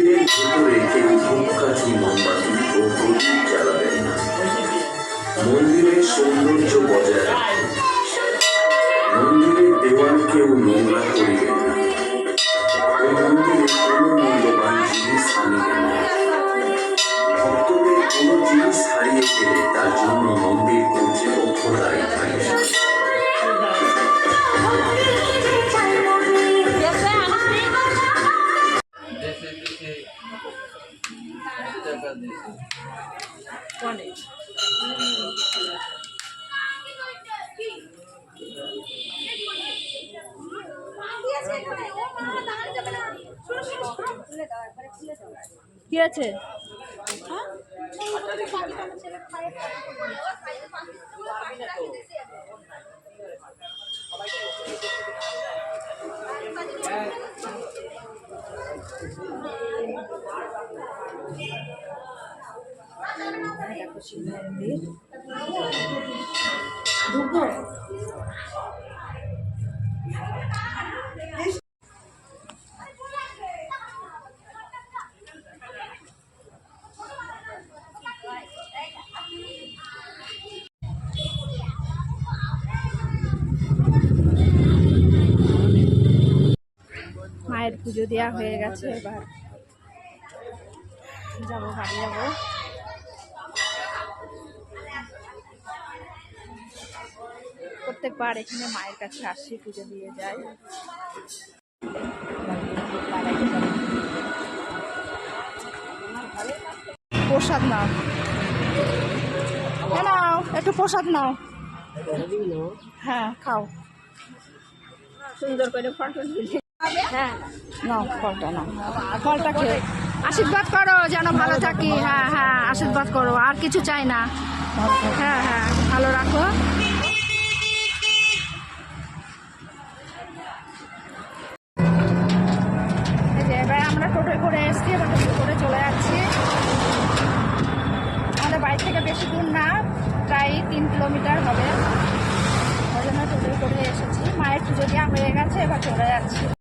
মন্দিরের ভেতরে কেউ ধূপকাঠি মোমবাতি ও প্রদীপ জ্বালাবেন না। মন্দিরের সৌন্দর্য বজায় রাখুন। মন্দিরের দেওয়াল কেউ নোংরা করিবেন না। ওই মন্দিরে কোনো মূল্যবান জিনিস আনিবেন না। ভক্তদের কোনো জিনিস হারিয়ে গেলে তার জন্য মন্দির কর্তৃপক্ষ দায়ী থাকবে। কি আছে? মায়ের পুজো দেওয়া হয়ে গেছে, এবার যাবো, বাড়ি যাবো। প্রত্যেকবার এখানে মায়ের কাছে আসি, পুজো দিয়ে যাই। প্রসাদ নাও, নাও একটু প্রসাদ নাও। হ্যাঁ খাও, সুন্দর করে ফটো হ্যাঁ নাও, ফলটা নাও, ফলটা খেয়ে আশীর্বাদ করো যেন ভালো থাকি। হ্যাঁ হ্যাঁ আশীর্বাদ করো, আর কিছু চাই না। হ্যাঁ হ্যাঁ ভালো রাখো। এবার আমরা টোটোয় করে এসছি, এবার টোটো করে চলে যাচ্ছি। আমাদের বাড়ি থেকে বেশি দূর না, প্রায় 3 কিলোমিটার হবে। ওই জন্য টোটোয় করে এসেছি। মায়ের পুজো দেওয়া হয়ে গেছে, এবার চলে যাচ্ছি।